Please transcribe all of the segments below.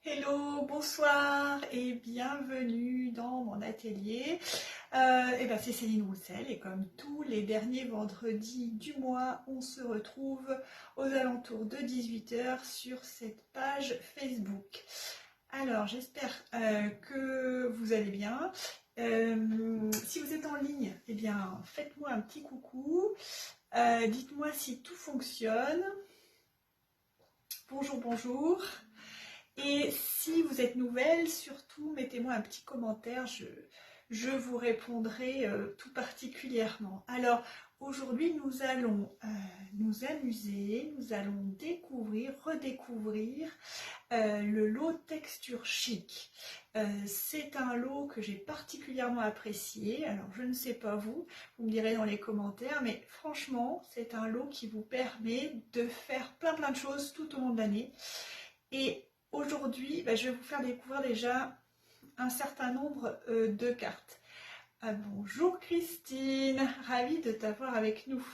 Hello, bonsoir et bienvenue dans mon atelier. C'est Céline Roussel et comme tous les derniers vendredis du mois, on se retrouve aux alentours de 18 h sur cette page Facebook. Alors j'espère que vous allez bien. Si vous êtes en ligne, eh bien faites-moi un petit coucou. Dites-moi si tout fonctionne. Bonjour, bonjour. Et si vous êtes nouvelle, surtout mettez-moi un petit commentaire, je vous répondrai tout particulièrement. Alors aujourd'hui nous allons nous amuser, nous allons découvrir, redécouvrir le lot texture chic. C'est un lot que j'ai particulièrement apprécié, alors je ne sais pas vous me direz dans les commentaires, mais franchement c'est un lot qui vous permet de faire plein de choses tout au long de l'année. Et aujourd'hui, je vais vous faire découvrir déjà un certain nombre de cartes. Bonjour Christine, ravie de t'avoir avec nous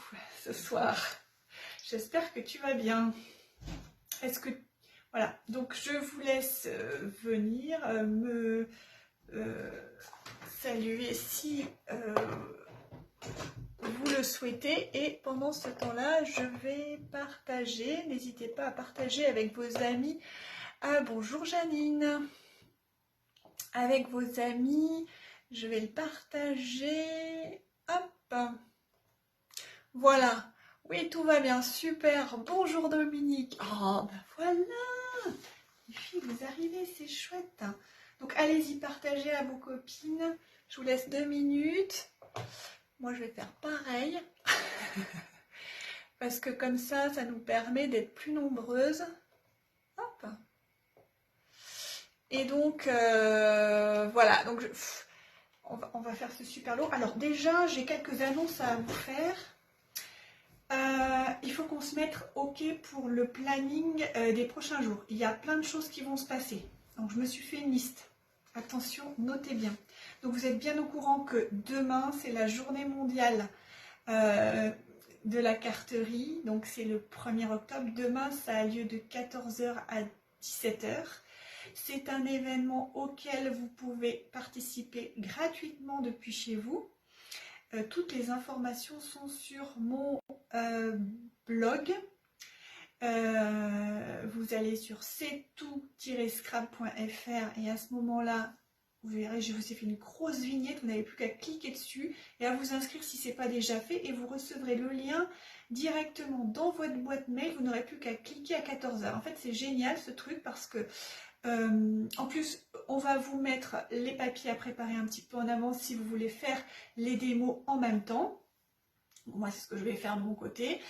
ce soir. J'espère que tu vas bien. Voilà, donc je vous laisse venir me saluer si vous le souhaitez. Et pendant ce temps-là, je vais partager. N'hésitez pas à partager avec vos amis. Bonjour Janine. Avec vos amis, je vais le partager. Hop. Voilà. Oui, tout va bien. Super. Bonjour Dominique. Oh, voilà. Les filles, vous arrivez, c'est chouette. Donc, allez-y, partagez à vos copines. Je vous laisse 2 minutes. Moi, je vais faire pareil. Parce que comme ça nous permet d'être plus nombreuses. Hop. Et donc, voilà. Donc, on va faire ce super lot. Alors, déjà, j'ai quelques annonces à vous faire. Il faut qu'on se mette OK pour le planning des prochains jours. Il y a plein de choses qui vont se passer. Donc, je me suis fait une liste. Attention, notez bien. Donc, vous êtes bien au courant que demain, c'est la journée mondiale de la carterie. Donc, c'est le 1er octobre. Demain, ça a lieu de 14 h à 17 h. C'est un événement auquel vous pouvez participer gratuitement depuis chez vous. Toutes les informations sont sur mon blog. Vous allez sur c'est-tout-scrap.fr et à ce moment-là, vous verrez, je vous ai fait une grosse vignette, vous n'avez plus qu'à cliquer dessus et à vous inscrire si ce n'est pas déjà fait et vous recevrez le lien directement dans votre boîte mail, vous n'aurez plus qu'à cliquer à 14 h. En fait, c'est génial ce truc parce que en plus, on va vous mettre les papiers à préparer un petit peu en avance si vous voulez faire les démos en même temps. Moi, c'est ce que je vais faire de mon côté.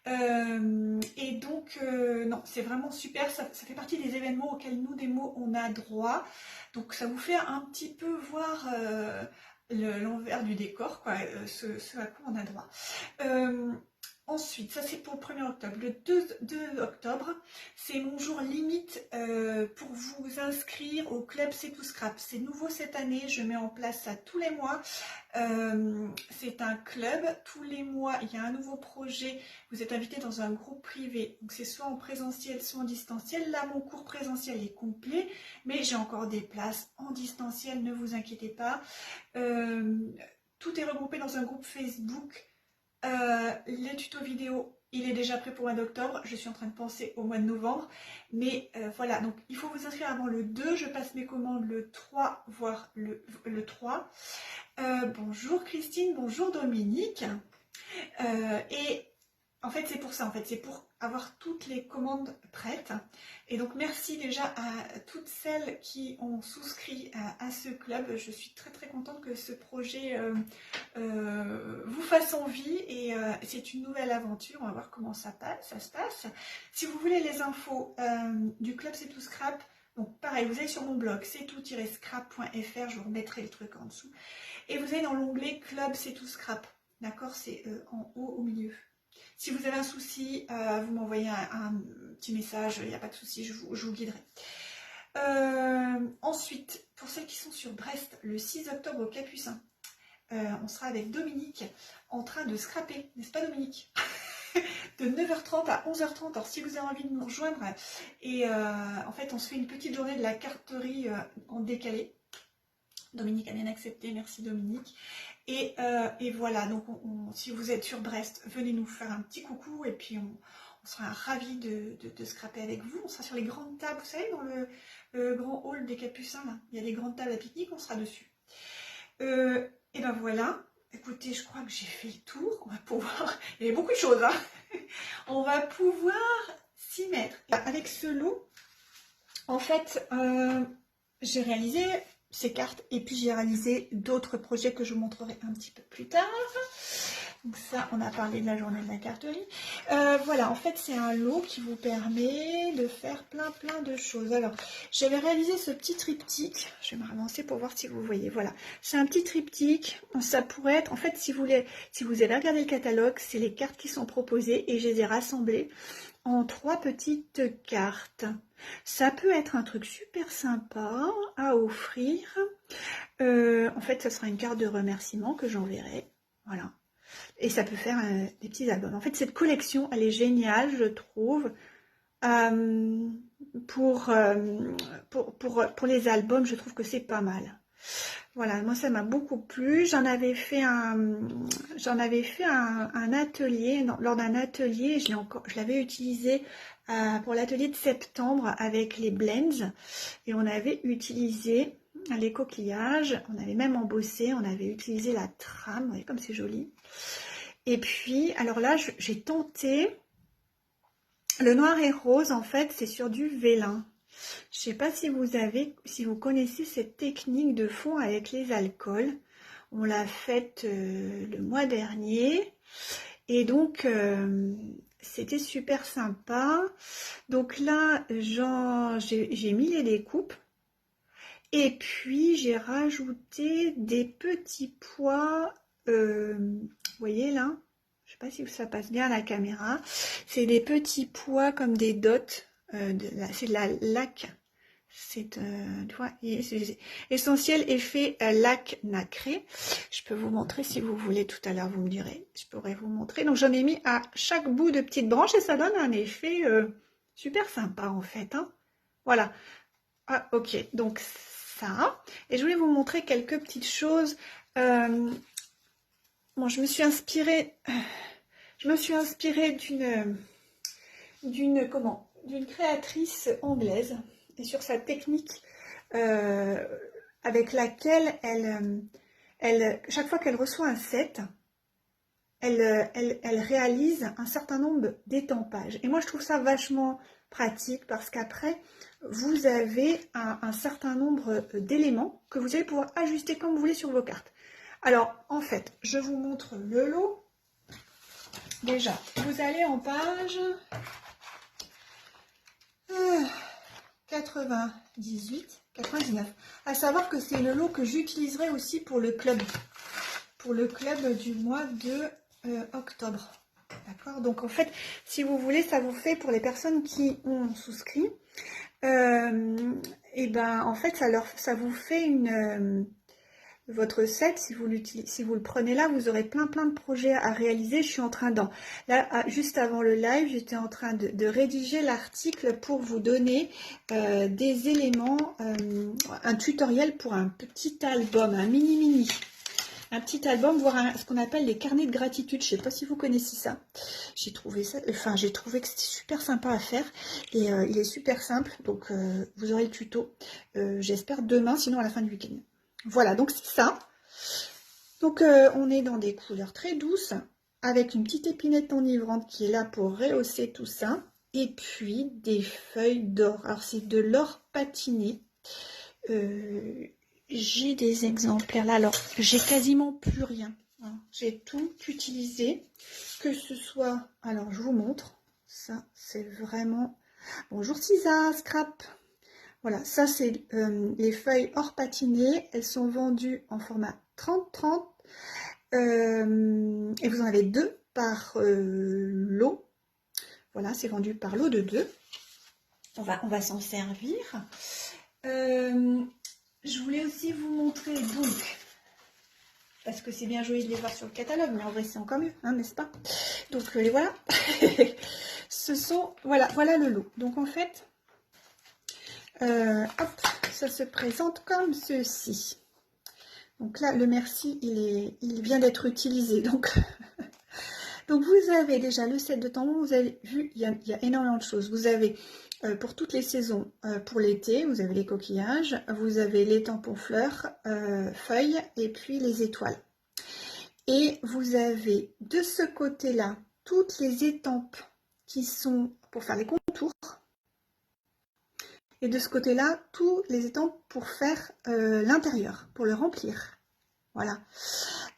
Et donc, non, c'est vraiment super. Ça fait partie des événements auxquels nous, démos, on a droit. Donc, ça vous fait un petit peu voir l'envers du décor, quoi, ce à quoi on a droit. Ensuite, ça c'est pour le 1er octobre. Le 2 octobre, c'est mon jour limite pour vous inscrire au club C'est tout scrap. C'est nouveau cette année, je mets en place ça tous les mois. C'est un club, tous les mois il y a un nouveau projet. Vous êtes invité dans un groupe privé, donc c'est soit en présentiel, soit en distanciel. Là, mon cours présentiel est complet, mais j'ai encore des places en distanciel, ne vous inquiétez pas. Tout est regroupé dans un groupe Facebook. Les tutos vidéo, il est déjà prêt pour le mois d'octobre. Je suis en train de penser au mois de novembre. Mais voilà, donc il faut vous inscrire avant le 2. Je passe mes commandes le 3, voire le 3. Bonjour Christine, bonjour Dominique. Et en fait, c'est pour ça. En fait, c'est pour avoir toutes les commandes prêtes. Et donc, merci déjà à toutes celles qui ont souscrit à ce club. Je suis très contente que ce projet vous fasse envie. Et c'est une nouvelle aventure. On va voir comment ça se passe. Si vous voulez les infos du club C'est tout scrap, donc pareil, vous allez sur mon blog, c'est tout-scrap.fr. Je vous remettrai le truc en dessous. Et vous allez dans l'onglet club C'est tout scrap. D'accord, c'est en haut au milieu. Si vous avez un souci, vous m'envoyez un petit message, il n'y a pas de souci, je vous guiderai. Ensuite, pour celles qui sont sur Brest, le 6 octobre au Capucin, on sera avec Dominique en train de scraper, n'est-ce pas Dominique? de 9h30 à 11h30. Alors si vous avez envie de nous rejoindre, et en fait on se fait une petite journée de la carterie en décalé. Dominique a bien accepté, merci Dominique. Et voilà, donc si vous êtes sur Brest, venez nous faire un petit coucou et puis on sera ravis de scraper avec vous. On sera sur les grandes tables, vous savez, dans le grand hall des Capucins, là. Il y a des grandes tables à pique-nique, on sera dessus. Et ben voilà, écoutez, je crois que j'ai fait le tour. On va pouvoir, il y avait beaucoup de choses, hein. On va pouvoir s'y mettre. Avec ce lot, en fait, j'ai réalisé ces cartes et puis j'ai réalisé d'autres projets que je vous montrerai un petit peu plus tard. Donc ça, on a parlé de la journée de la carterie. Voilà, en fait, c'est un lot qui vous permet de faire plein de choses. Alors, j'avais réalisé ce petit triptyque. Je vais me relancer pour voir si vous voyez. Voilà, c'est un petit triptyque. Ça pourrait être, en fait, si vous avez regardé le catalogue, c'est les cartes qui sont proposées et je les ai rassemblées en 3 petites cartes. Ça peut être un truc super sympa à offrir. En fait, ça sera une carte de remerciement que j'enverrai. Voilà. Et ça peut faire des petits albums. En fait, cette collection, elle est géniale, je trouve. Pour les albums, je trouve que c'est pas mal. Voilà, moi ça m'a beaucoup plu. J'en avais fait un atelier, lors d'un atelier, je l'avais utilisé pour l'atelier de septembre avec les blends. Et on avait utilisé les coquillages, on avait même embossé, on avait utilisé la trame, vous voyez comme c'est joli. Et puis, alors là, j'ai tenté, le noir et rose, en fait, c'est sur du vélin. Je ne sais pas si vous connaissez cette technique de fond avec les alcools. On l'a faite le mois dernier. Et donc, c'était super sympa. Donc là, j'ai mis les découpes. Et puis, j'ai rajouté des petits pois, vous voyez là, je ne sais pas si ça passe bien à la caméra, c'est des petits pois comme des dots, c'est de la laque, c'est essentiel effet laque nacré. Je peux vous montrer si vous voulez, tout à l'heure vous me direz, je pourrais vous montrer. Donc j'en ai mis à chaque bout de petites branches et ça donne un effet super sympa en fait, hein. Voilà. Ah ok, donc ça. Et je voulais vous montrer quelques petites choses. Bon, je me suis inspirée d'une créatrice anglaise et sur sa technique avec laquelle chaque fois qu'elle reçoit un set, elle réalise un certain nombre d'étampages. Et moi, je trouve ça vachement pratique parce qu'après, vous avez un certain nombre d'éléments que vous allez pouvoir ajuster comme vous voulez sur vos cartes. Alors, en fait, je vous montre le lot. Déjà, vous allez en page 98, 99. À savoir que c'est le lot que j'utiliserai aussi pour le club du mois de octobre. D'accord? Donc en fait, si vous voulez, ça vous fait pour les personnes qui ont souscrit, et ben en fait ça vous fait votre set, si vous le prenez là, vous aurez plein de projets à réaliser. Je suis en train juste avant le live, j'étais en train de rédiger l'article pour vous donner des éléments, un tutoriel pour un petit album, un mini. Un petit album, voire ce qu'on appelle les carnets de gratitude. Je ne sais pas si vous connaissez ça. J'ai trouvé que c'était super sympa à faire. Et il est super simple. Donc, vous aurez le tuto, j'espère, demain, sinon à la fin du week-end. Voilà, donc c'est ça. Donc, on est dans des couleurs très douces, avec une petite épinette enivrante qui est là pour rehausser tout ça. Et puis, des feuilles d'or. Alors, c'est de l'or patiné. J'ai des exemplaires là, alors j'ai quasiment plus rien, hein. J'ai tout utilisé, que ce soit, alors je vous montre, ça c'est vraiment, bonjour Cisa, scrap, voilà, ça c'est les feuilles or patinées, elles sont vendues en format 30-30, et vous en avez 2 par lot, voilà, c'est vendu par lot de 2, on va s'en servir. Je voulais aussi vous montrer donc parce que c'est bien joli de les voir sur le catalogue, mais en vrai c'est encore mieux, hein, n'est-ce pas? Donc les voilà. Ce sont, voilà le lot. Donc en fait, hop, ça se présente comme ceci. Donc là, le merci, il vient d'être utilisé. Donc, donc vous avez déjà le set de tampons, vous avez vu, il y a énormément de choses. Vous avez pour toutes les saisons, pour l'été, vous avez les coquillages, vous avez les tampons fleurs, feuilles et puis les étoiles. Et vous avez de ce côté-là toutes les étampes qui sont pour faire les contours. Et de ce côté-là, tous les étampes pour faire l'intérieur, pour le remplir. Voilà.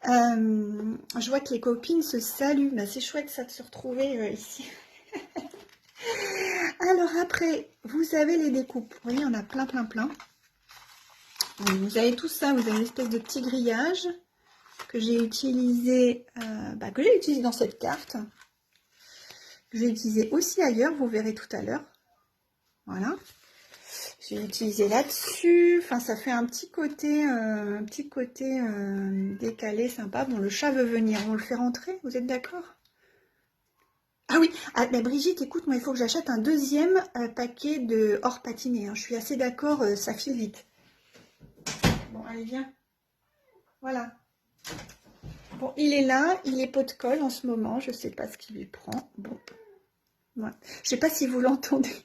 Je vois que les copines se saluent. Bah, c'est chouette ça de se retrouver ici. Alors après, vous avez les découpes. Vous voyez, il y en a plein. Vous avez tout ça. Vous avez une espèce de petit grillage que j'ai utilisé, dans cette carte. Que j'ai utilisé aussi ailleurs. Vous verrez tout à l'heure. Voilà. J'ai utilisé là-dessus. Enfin, ça fait un petit côté décalé, sympa. Bon, le chat veut venir. On le fait rentrer. Vous êtes d'accord? Ah oui. Ah, mais Brigitte, écoute, moi, il faut que j'achète un deuxième paquet de hors patiné. Hein. Je suis assez d'accord, ça file vite. Bon, allez, viens. Voilà. Bon, il est là. Il est pot de colle en ce moment. Je sais pas ce qu'il lui prend. Bon. Ouais. Je sais pas si vous l'entendez.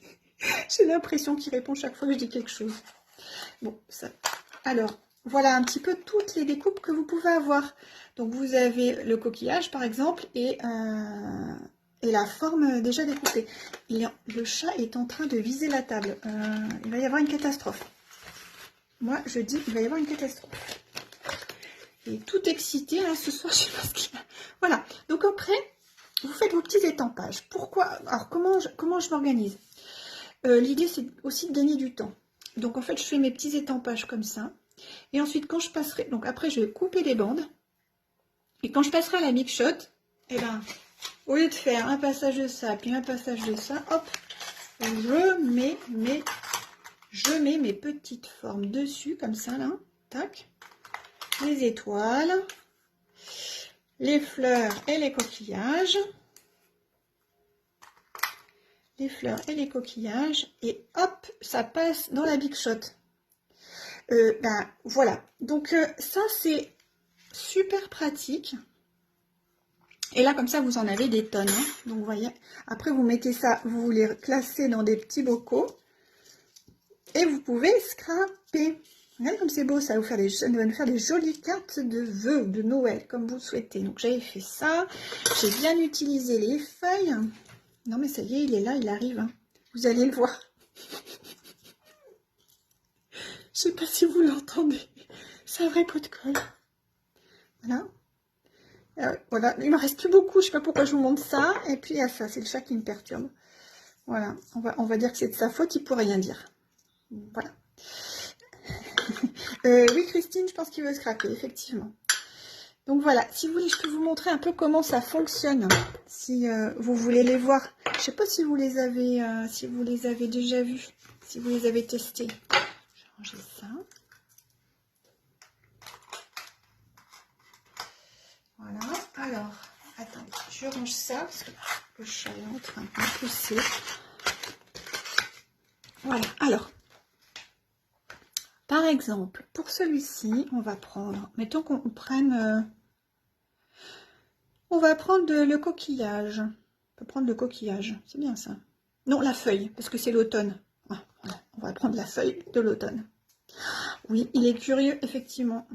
J'ai l'impression qu'il répond chaque fois que je dis quelque chose. Bon, ça. Alors, voilà un petit peu toutes les découpes que vous pouvez avoir. Donc, vous avez le coquillage, par exemple, et la forme déjà découpée. Le chat est en train de viser la table. Il va y avoir une catastrophe. Moi, je dis qu'il va y avoir une catastrophe. Il est tout excité, là, ce soir, je sais pas ce qu'il a. Voilà. Donc, après, vous faites vos petits étampages. Pourquoi? Alors, comment je m'organise? L'idée, c'est aussi de gagner du temps. Donc, en fait, je fais mes petits étampages comme ça. Et ensuite, quand je passerai... Donc, après, je vais couper les bandes. Et quand je passerai à la Big Shot, eh ben, au lieu de faire un passage de ça, puis un passage de ça, hop, je mets mes petites formes dessus, comme ça, là. Tac. Les étoiles, les fleurs et les coquillages. Les fleurs et les coquillages. Et hop, ça passe dans la Big Shot. Voilà. Donc, ça, c'est super pratique. Et là, comme ça, vous en avez des tonnes. Hein. Donc, vous voyez, après, vous mettez ça, vous les classez dans des petits bocaux. Et vous pouvez scraper. Regardez comme c'est beau, ça va nous faire des jolies cartes de vœux, de Noël, comme vous le souhaitez. Donc, j'avais fait ça. J'ai bien utilisé les feuilles. Non, mais ça y est, il est là, il arrive. Hein. Vous allez le voir. Je sais pas si vous l'entendez. C'est un vrai pot de colle. Voilà. Voilà, il ne me reste plus beaucoup, je ne sais pas pourquoi je vous montre ça. Et puis il y a ça, c'est le chat qui me perturbe. Voilà, on va dire que c'est de sa faute, il ne pourrait rien dire. Voilà. Oui, Christine, je pense qu'il veut scraper, effectivement. Donc voilà, si vous voulez, je peux vous montrer un peu comment ça fonctionne. Si vous voulez les voir. Je ne sais pas si vous les avez déjà vus, si vous les avez testés. Je vais ranger ça. Voilà, alors, attendez, je range ça parce que le chat est en train de me pousser. Voilà, alors, par exemple, pour celui-ci, on va prendre, mettons qu'on prenne, on va prendre le coquillage. On peut prendre le coquillage, c'est bien ça. Non, la feuille, parce que c'est l'automne. Ah, voilà, on va prendre la feuille de l'automne. Oui, il est curieux, effectivement.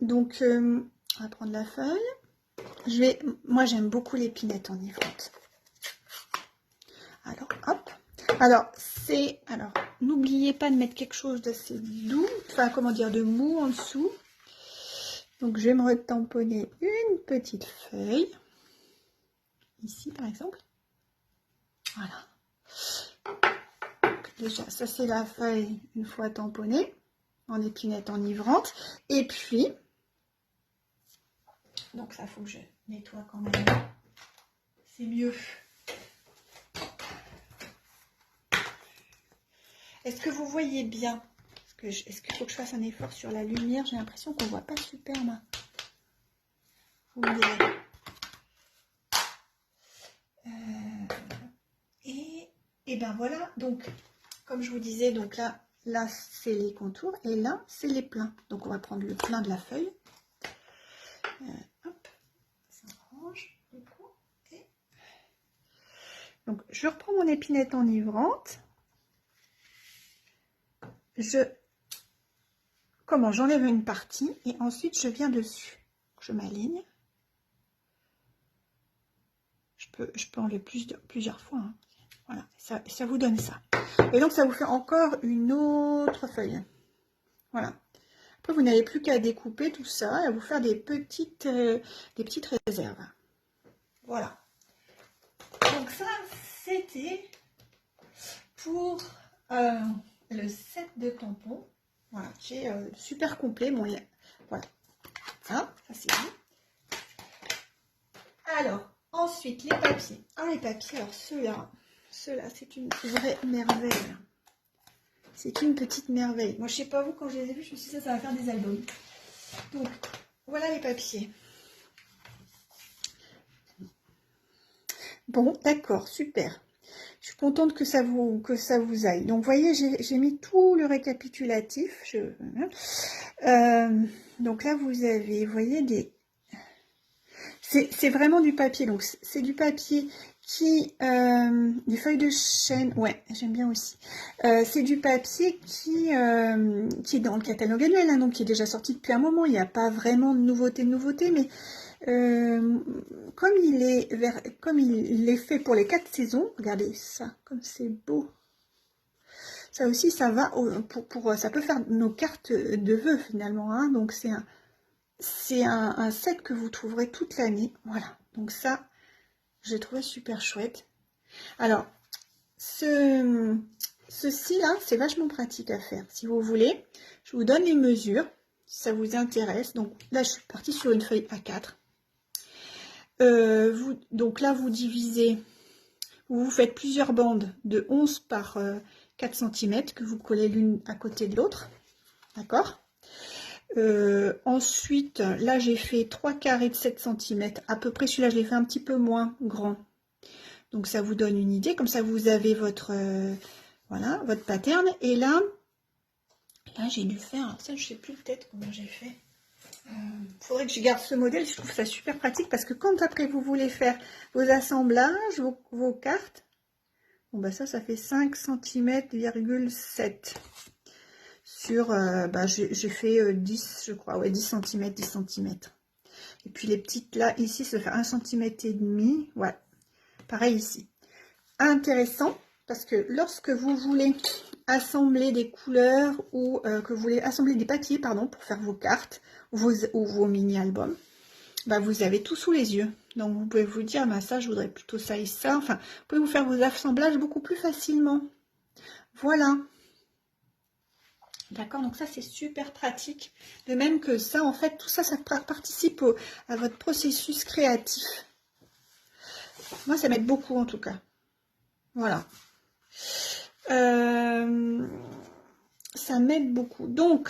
Donc, on va prendre la feuille. Moi, j'aime beaucoup l'épinette enivrante. Alors, hop. Alors, n'oubliez pas de mettre quelque chose d'assez doux, enfin, comment dire, de mou en dessous. Donc, je vais me retamponner une petite feuille. Ici, par exemple. Voilà. Donc, déjà, ça, c'est la feuille une fois tamponnée en épinette enivrante. Et puis, donc, ça, faut que je nettoie quand même. C'est mieux. Est-ce que vous voyez bien? Est-ce qu'il faut que je fasse un effort sur la lumière? J'ai l'impression qu'on ne voit pas super bien. vous me direz. Et ben voilà, donc comme je vous disais, donc là c'est les contours et là c'est les pleins. Donc on va prendre le plein de la feuille. Hop, ça range du coup. Et... donc je reprends mon épinette enivrante. J'enlève une partie et ensuite je viens dessus. Je m'aligne. Je peux enlever plusieurs fois. Hein. Voilà, ça vous donne ça. Et donc, ça vous fait encore une autre feuille. Voilà. Après, vous n'avez plus qu'à découper tout ça et à vous faire des petites réserves. Voilà. Donc ça, c'était pour le set de tampons. Voilà, qui est super complet. Bon, voilà. Ça c'est bon. Alors, ensuite, les papiers. Ah, les papiers, alors ceux-là, c'est une vraie merveille. C'est une petite merveille. Moi, je sais pas vous, quand je les ai vus, je me suis dit ça va faire des albums. Donc, voilà les papiers. Bon, d'accord, super. Je suis contente que ça vous aille. Donc, vous voyez, j'ai mis tout le récapitulatif. Donc là, vous avez, vous voyez, c'est vraiment du papier. Donc, c'est du papier qui... des feuilles de chêne. Ouais, j'aime bien aussi. C'est du papier qui est dans le catalogue annuel, hein, donc qui est déjà sorti depuis un moment. Il n'y a pas vraiment de nouveauté, mais... comme il est fait pour les 4 saisons, regardez ça, comme c'est beau. Ça aussi, ça va ça peut faire nos cartes de vœux finalement. Hein, donc c'est un set que vous trouverez toute l'année. Voilà. Donc ça, j'ai trouvé super chouette. Alors, ceci là, c'est vachement pratique à faire. Si vous voulez, je vous donne les mesures si ça vous intéresse. Donc là, je suis partie sur une feuille A4. Donc là, vous divisez, vous faites plusieurs bandes de 11 par 4 cm que vous collez l'une à côté de l'autre. D'accord. Ensuite, là, j'ai fait 3 carrés de 7 cm. À peu près, celui-là, je l'ai fait un petit peu moins grand. Donc, ça vous donne une idée. Comme ça, vous avez votre pattern. Et là j'ai dû faire, ça, je sais plus peut-être comment j'ai fait. Faudrait que je garde ce modèle, je trouve ça super pratique parce que quand après vous voulez faire vos assemblages, vos cartes, bon bah ça fait 5 cm,7 sur, j'ai fait 10 je crois, ouais 10 cm, 10 cm. Et puis les petites là, ici ça fait 1,5 cm, ouais, pareil ici. Intéressant parce que lorsque vous voulez assembler des couleurs ou que vous voulez assembler des papiers, pardon, pour faire vos cartes ou vos mini-albums, bah vous avez tout sous les yeux. Donc vous pouvez vous dire, bah ça je voudrais plutôt ça et ça. Enfin, vous pouvez vous faire vos assemblages beaucoup plus facilement. Voilà. D'accord, donc ça c'est super pratique. De même que ça, en fait, tout ça, ça participe à votre processus créatif. Moi, ça m'aide beaucoup en tout cas. Voilà. Ça m'aide beaucoup. Donc,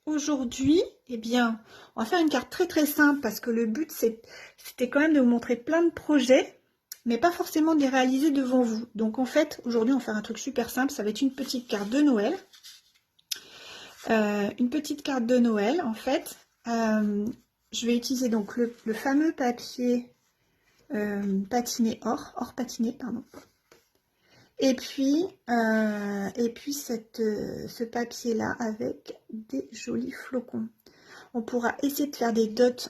aujourd'hui, eh bien, on va faire une carte très très simple parce que le but, c'était quand même de vous montrer plein de projets, mais pas forcément de les réaliser devant vous. Donc, en fait, aujourd'hui, on va faire un truc super simple. Ça va être une petite carte de Noël. Une petite carte de Noël, en fait. Je vais utiliser donc le fameux papier patiné or patiné, pardon. Et puis ce papier-là avec des jolis flocons. On pourra essayer de faire des dots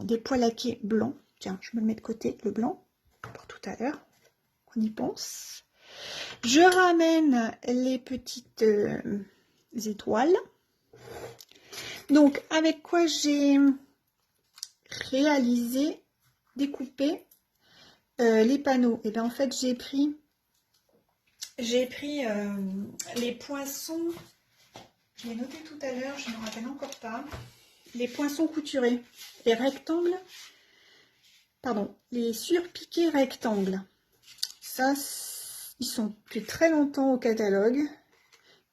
des pois laqués blancs. Tiens, je me le mets de côté, le blanc, pour tout à l'heure. On y pense. Je ramène les petites étoiles. Donc, avec quoi j'ai réalisé, découpé les panneaux. Et bien, en fait, j'ai pris les poinçons, je l'ai noté tout à l'heure, je ne me rappelle encore pas, les poinçons couturés, les rectangles, pardon, les surpiqués rectangles. Ça, ils sont depuis très longtemps au catalogue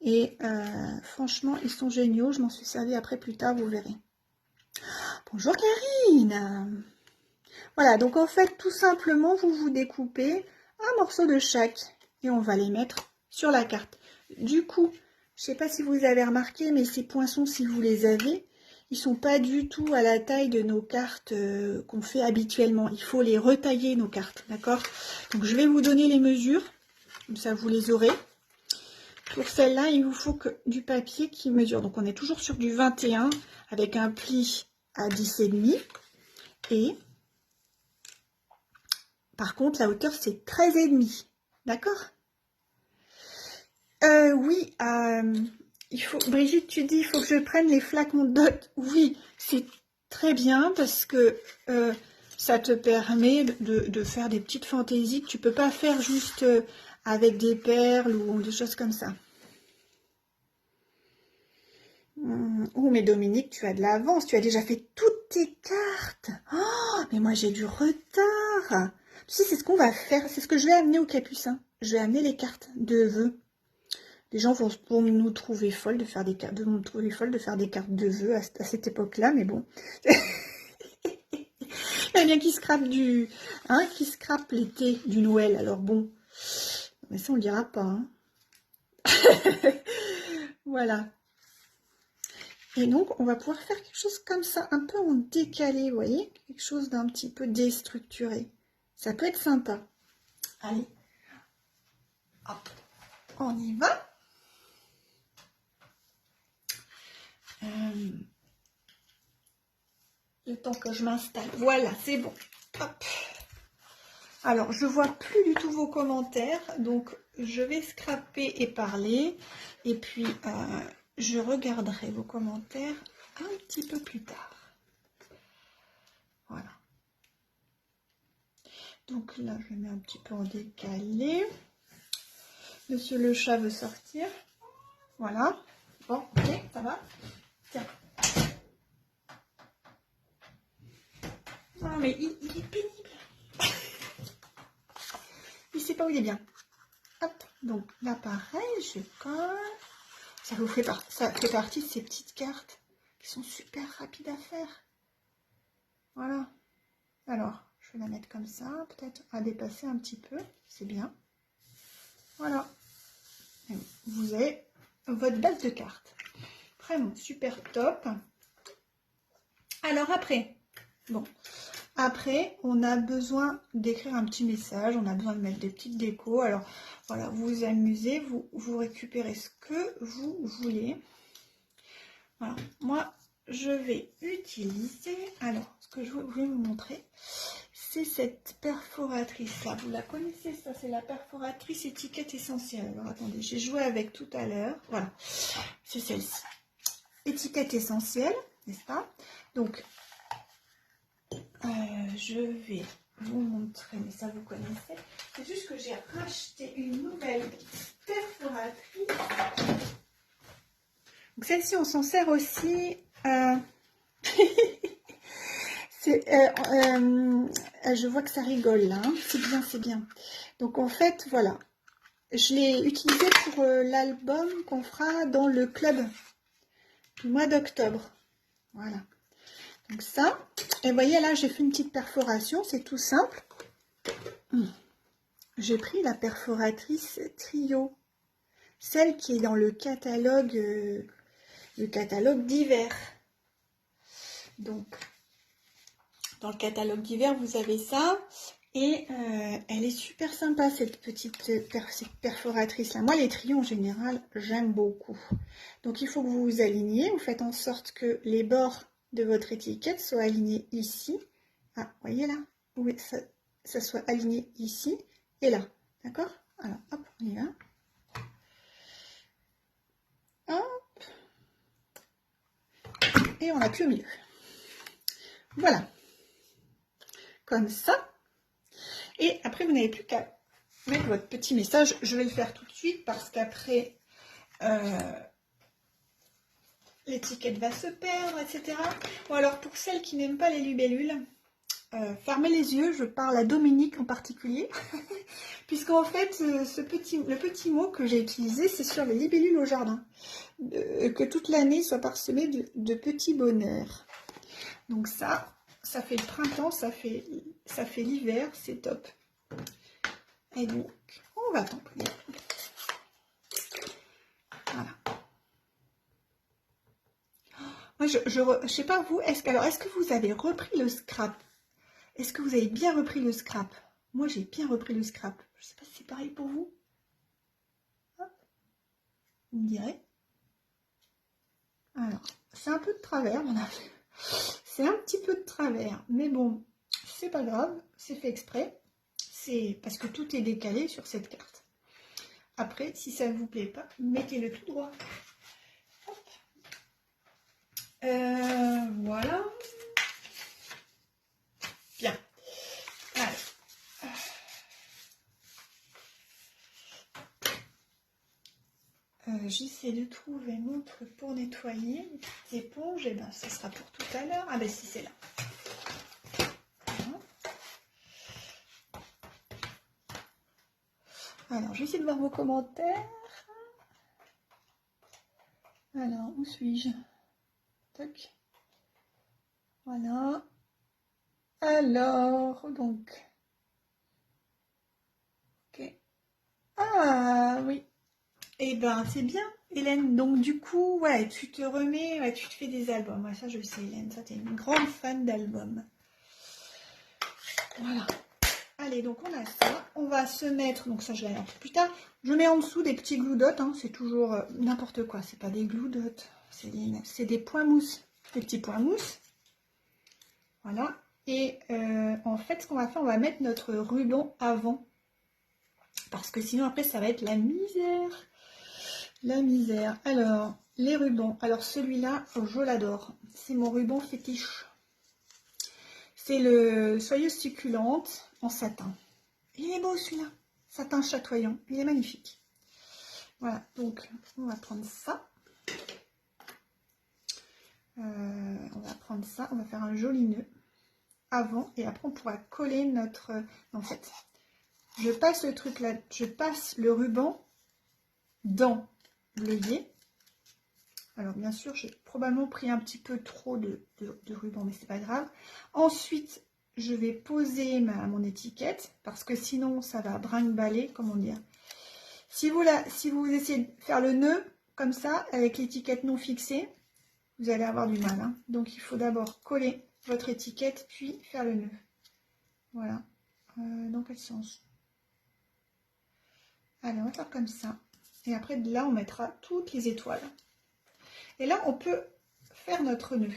et franchement, ils sont géniaux. Je m'en suis servi après plus tard, vous verrez. Bonjour Karine. Voilà, donc en fait, tout simplement, vous découpez un morceau de chaque et on va les mettre sur la carte. Du coup, je ne sais pas si vous avez remarqué, mais ces poinçons, si vous les avez, ils sont pas du tout à la taille de nos cartes qu'on fait habituellement. Il faut les retailler, nos cartes, d'accord? Donc, je vais vous donner les mesures, comme ça vous les aurez. Pour celle-là, il vous faut du papier qui mesure. Donc, on est toujours sur du 21 avec un pli à 10,5 et par contre, la hauteur, c'est 13,5. D'accord? Oui, il faut, Brigitte, tu dis, il faut que je prenne les flacons de dot. Oui, c'est très bien parce que ça te permet de faire des petites fantaisies que tu peux pas faire juste avec des perles ou des choses comme ça. Oh, mais Dominique, tu as de l'avance. Tu as déjà fait toutes tes cartes. Oh, mais moi, j'ai du retard. Tu sais, c'est ce qu'on va faire. C'est ce que je vais amener au Capucin. Je vais amener les cartes de vœux. Les gens vont nous trouver folles de faire des cartes, de cartes de vœux à cette époque-là, mais bon. Il y a bien qui scrape qui scrape l'été du Noël. Alors bon, mais ça on le dira pas. Hein. Voilà. Et donc on va pouvoir faire quelque chose comme ça, un peu en décalé, vous voyez, quelque chose d'un petit peu déstructuré. Ça peut être sympa. Allez, hop, on y va. Le temps que je m'installe. Voilà, c'est bon. Hop. Alors, je vois plus du tout vos commentaires, donc je vais scraper et parler. Et puis, je regarderai vos commentaires un petit peu plus tard. Voilà. Donc là, je mets un petit peu en décalé. Monsieur le chat veut sortir. Voilà. Bon, ok, ça va. Tiens. Non, mais il est pénible. Il sait pas où il est bien. Hop. Donc là, pareil, je colle. Ça fait partie de ces petites cartes qui sont super rapides à faire. Voilà. Alors, je vais la mettre comme ça, peut-être à dépasser un petit peu. C'est bien. Voilà. Et vous avez votre base de cartes. Vraiment super top. Alors après, bon, après, on a besoin d'écrire un petit message, on a besoin de mettre des petites décos. Alors, voilà, vous vous amusez, vous récupérez ce que vous voulez. Voilà, moi, je vais utiliser, alors, ce que je voulais vous montrer, c'est cette perforatrice-là. Vous la connaissez, ça, c'est la perforatrice étiquette essentielle. Alors, attendez, j'ai joué avec tout à l'heure. Voilà, c'est celle-ci. Étiquette essentielle, n'est-ce pas? Donc, je vais vous montrer, mais ça vous connaissez. C'est juste que j'ai racheté une nouvelle perforatrice. Donc celle-ci, on s'en sert aussi. Je vois que ça rigole là. Hein. C'est bien, c'est bien. Donc en fait, voilà. Je l'ai utilisé pour l'album qu'on fera dans le club du mois d'octobre. Voilà. Donc ça, et vous voyez là, j'ai fait une petite perforation, c'est tout simple. J'ai pris la perforatrice Trio, celle qui est dans le catalogue d'hiver. Donc, dans le catalogue d'hiver, vous avez ça. Et elle est super sympa, cette petite perforatrice-là. Moi, les trios, en général, j'aime beaucoup. Donc, il faut que vous vous aligniez. Vous faites en sorte que les bords de votre étiquette soient alignés ici. Ah, vous voyez là? Oui, ça soit aligné ici et là. D'accord? Alors, hop, on y va. Hop. Et on appuie au milieu. Voilà. Comme ça. Et après, vous n'avez plus qu'à mettre votre petit message. Je vais le faire tout de suite parce qu'après, l'étiquette va se perdre, etc. Bon, alors, pour celles qui n'aiment pas les libellules, fermez les yeux. Je parle à Dominique en particulier. Puisqu'en fait, le petit mot que j'ai utilisé, c'est sur les libellules au jardin. Que toute l'année soit parsemée de petits bonheurs. Donc ça fait le printemps, ça fait l'hiver, c'est top. Et donc, on va t'emplir. Voilà. Moi, je sais pas vous, est-ce que vous avez repris le scrap? Est-ce que vous avez bien repris le scrap? Moi, j'ai bien repris le scrap. Je sais pas si c'est pareil pour vous. Hop. Vous me direz. Alors, c'est un peu de travers, mon avis. C'est un petit peu de travers, mais bon, c'est pas grave, c'est fait exprès. C'est parce que tout est décalé sur cette carte. Après, si ça ne vous plaît pas, mettez-le tout droit. Voilà. Bien. J'essaie de trouver mon truc pour nettoyer. Une petite éponge, et ben ça sera pour tout à l'heure. Ah ben si, c'est là. Alors, je vais essayer de voir vos commentaires. Alors, où suis-je? Tac. Voilà. Alors, donc. Ok. Ah, oui. Eh ben, c'est bien, Hélène. Donc, du coup, ouais, tu te remets, ouais, tu te fais des albums. Ouais, ça, je le sais, Hélène. Ça, t'es une grande fan d'albums. Voilà. Allez, donc on a ça. On va se mettre, donc ça je vais aller un peu plus tard. Je mets en dessous des petits glue dots, hein, c'est toujours n'importe quoi. C'est pas des glue dots, c'est des points mousse, des petits points mousse. Voilà. Et en fait, ce qu'on va faire, on va mettre notre ruban avant. Parce que sinon, après, ça va être la misère. La misère. Alors, les rubans. Alors, celui-là, je l'adore. C'est mon ruban fétiche. C'est le Soyeuse Succulente en satin. Il est beau celui-là, satin chatoyant, il est magnifique. Voilà, donc on va prendre ça. On va prendre ça, on va faire un joli nœud avant et après on pourra coller notre... En fait, je passe le truc là, je passe le ruban dans l'œillet. Alors bien sûr, j'ai probablement pris un petit peu trop de ruban, mais c'est pas grave. Ensuite, je vais poser mon étiquette parce que sinon ça va brinque-baller, comment dire. Si vous essayez de faire le nœud comme ça, avec l'étiquette non fixée, vous allez avoir du mal. Hein. Donc il faut d'abord coller votre étiquette, puis faire le nœud. Voilà. Dans quel sens? Allez, on va faire comme ça. Et après, de là, on mettra toutes les étoiles. Et là, on peut faire notre nœud.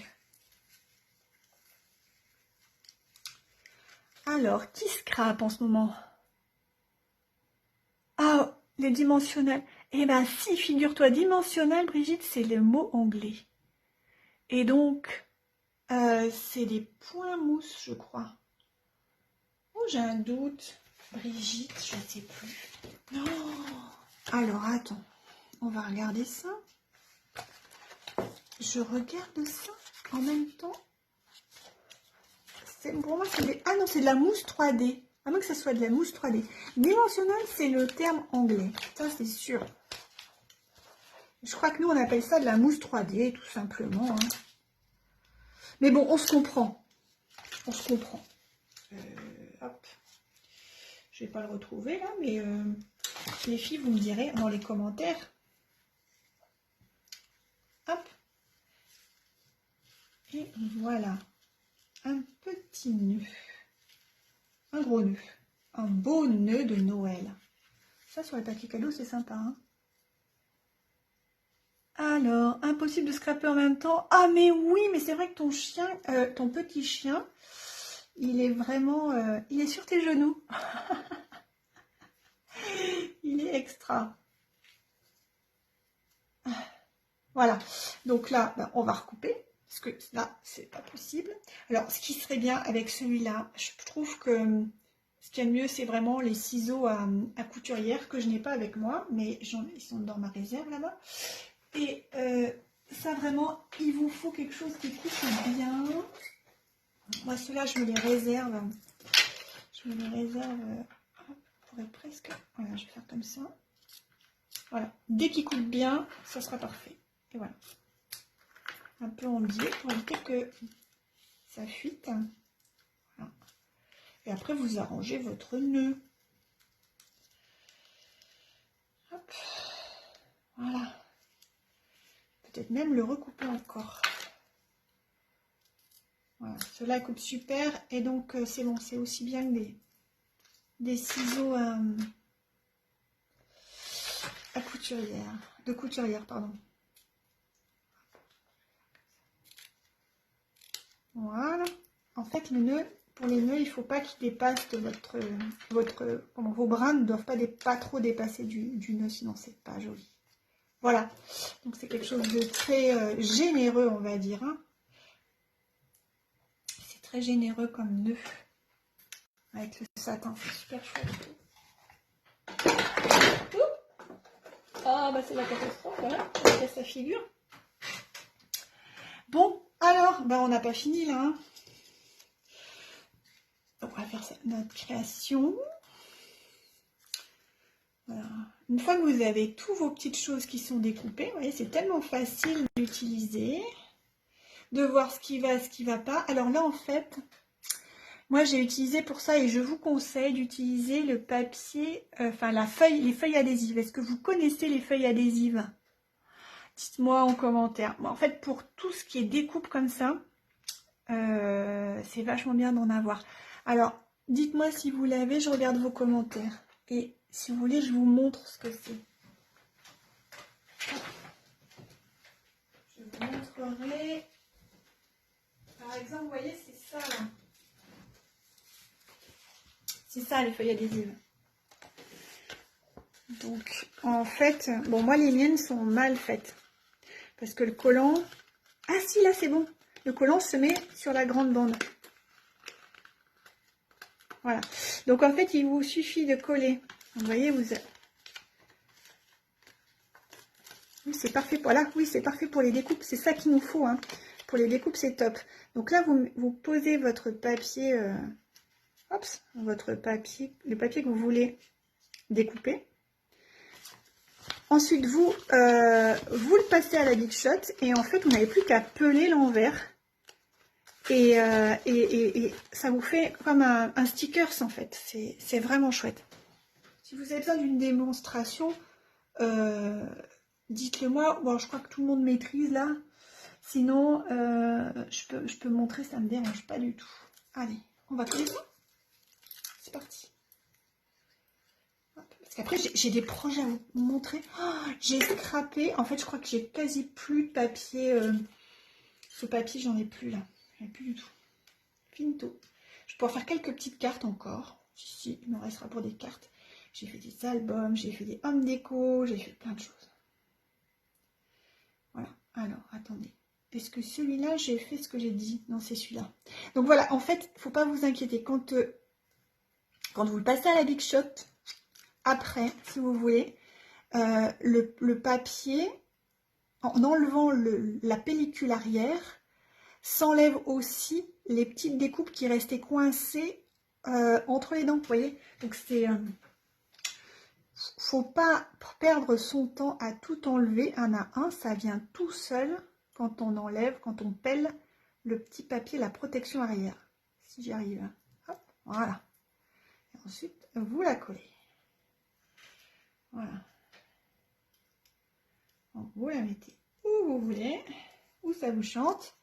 Alors, qui scrape en ce moment? Ah, les dimensionnels. Eh bien, si, figure-toi, dimensionnel, Brigitte, c'est le mot anglais. Et donc, c'est des points mousse, je crois. Oh, j'ai un doute. Brigitte, je ne sais plus. Non. Alors, attends. On va regarder ça. Je regarde ça en même temps. Pour moi, c'est des... Ah non, c'est de la mousse 3D. À moins que ça soit de la mousse 3D. Dimensionnel, c'est le terme anglais. Ça, c'est sûr. Je crois que nous, on appelle ça de la mousse 3D, tout simplement. Hein. Mais bon, on se comprend. On se comprend. Hop. Je ne vais pas le retrouver, là, mais les filles, vous me direz dans les commentaires. Hop. Et voilà. Un petit nœud. Un gros nœud. Un beau nœud de Noël. Ça, sur les papiers cadeaux, c'est sympa. Hein. Alors, impossible de scraper en même temps. Ah, mais oui, mais c'est vrai que ton chien, ton petit chien, il est vraiment... il est sur tes genoux. Il est extra. Voilà. Donc là, ben, on va recouper. Parce que là, c'est pas possible. Alors, ce qui serait bien avec celui-là, je trouve que ce qu'il y a de mieux, c'est vraiment les ciseaux à couturière que je n'ai pas avec moi. Mais ils sont dans ma réserve là-bas. Et ça, vraiment, il vous faut quelque chose qui coupe bien. Moi, ceux-là, je me les réserve. Je me les réserve pour être presque... Voilà, je vais faire comme ça. Voilà. Dès qu'il coupe bien, ça sera parfait. Et voilà. Un peu ondulé pour éviter que ça fuite. Voilà. Et après, vous arrangez votre nœud. Hop. Voilà. Peut-être même le recouper encore. Voilà, cela coupe super. Et donc, c'est bon, c'est aussi bien que des ciseaux à couturière. De couturière, pardon. Voilà. En fait, le nœud, pour les nœuds, il ne faut pas qu'il dépasse de vos brins ne doivent pas trop dépasser du nœud, sinon c'est pas joli. Voilà. Donc c'est quelque chose de très généreux, on va dire. Hein. C'est très généreux comme nœud. Avec le satin, c'est super chouette. Ah bah c'est la catastrophe, voilà. Ça casse la figure. Bon, alors, bah on n'a pas fini là. Hein. On va faire notre création. Voilà. Une fois que vous avez toutes vos petites choses qui sont découpées, vous voyez, c'est tellement facile d'utiliser, de voir ce qui va pas. Alors là, en fait, moi j'ai utilisé pour ça et je vous conseille d'utiliser le papier, enfin les feuilles adhésives. Est-ce que vous connaissez les feuilles adhésives? Dites-moi en commentaire. Bon, en fait, pour tout ce qui est découpe comme ça, c'est vachement bien d'en avoir. Alors, dites-moi si vous l'avez, je regarde vos commentaires. Et si vous voulez, je vous montre ce que c'est. Je vous montrerai. Par exemple, vous voyez, c'est ça là. C'est ça les feuilles adhésives. Donc, en fait, bon, moi les miennes sont mal faites. Parce que le collant... Ah si, là c'est bon. Le collant se met sur la grande bande. Voilà. Donc en fait, il vous suffit de coller. Vous voyez, oui, c'est parfait. Voilà, oui, c'est parfait pour les découpes. C'est ça qu'il nous faut. Hein. Pour les découpes, c'est top. Donc là, vous posez votre papier, le papier que vous voulez découper. Ensuite, vous le passez à la Big Shot et en fait, vous n'avez plus qu'à peler l'envers. Et ça vous fait comme un stickers en fait. C'est vraiment chouette. Si vous avez besoin d'une démonstration, dites-le moi. Bon, je crois que tout le monde maîtrise là. Sinon, je peux montrer, ça ne me dérange pas du tout. Allez, on va coller ça. C'est parti. Parce qu'après, j'ai des projets à vous montrer. Oh, j'ai scrappé. En fait, je crois que j'ai quasi plus de papier. Ce papier, j'en ai plus là. J'en ai plus du tout. Finito. Je vais pouvoir faire quelques petites cartes encore. Si, il me restera pour des cartes. J'ai fait des albums, j'ai fait des hommes déco, j'ai fait plein de choses. Voilà. Alors, attendez. Est-ce que celui-là, j'ai fait ce que j'ai dit? Non, c'est celui-là. Donc voilà, en fait, il ne faut pas vous inquiéter. Quand vous le passez à la Big Shot, après, si vous voulez, le papier, en enlevant la pellicule arrière, s'enlève aussi les petites découpes qui restaient coincées entre les dents, vous voyez. Donc c'est... faut pas perdre son temps à tout enlever un à un, ça vient tout seul quand on enlève, quand on pèle le petit papier, la protection arrière. Si j'y arrive. Hop, voilà. Et ensuite, vous la collez. Voilà. Donc, vous la mettez où vous voulez, où ça vous chante.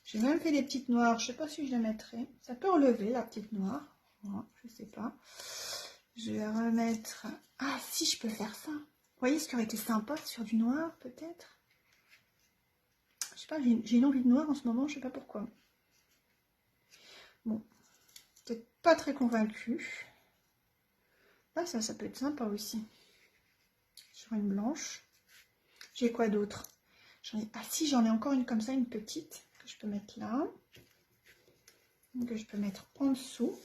J'ai même fait des petites noires, je ne sais pas si je les mettrai. Ça peut enlever la petite noire. Voilà, je ne sais pas. Je vais remettre... Ah, si, je peux faire ça. Vous voyez ce qui aurait été sympa sur du noir, peut-être? Je sais pas, j'ai une envie de noir en ce moment, je ne sais pas pourquoi. Bon, peut-être pas très convaincue. Là, ça peut être sympa aussi. Sur une blanche. J'ai quoi d'autre? Ah si, j'en ai encore une comme ça, une petite, que je peux mettre là. Que je peux mettre en dessous.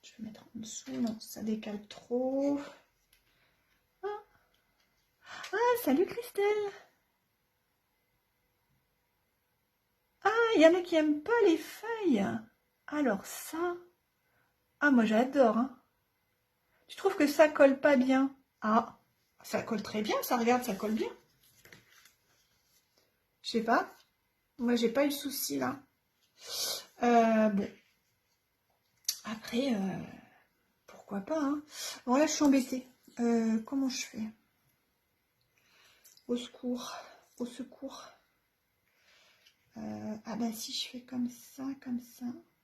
Je vais mettre en dessous, non, ça décale trop. Ah, salut Christelle. Ah, il y en a qui n'aiment pas les feuilles. Alors ça, ah moi j'adore. Hein. Tu trouves que ça colle pas bien? Ah, ça colle très bien, ça regarde, ça colle bien. Je sais pas. Moi, j'ai pas eu de souci là. Bon. Après, pourquoi pas, hein. Bon, là, je suis embêtée. Comment je fais? Au secours. Au secours. Ah bah si je fais comme ça.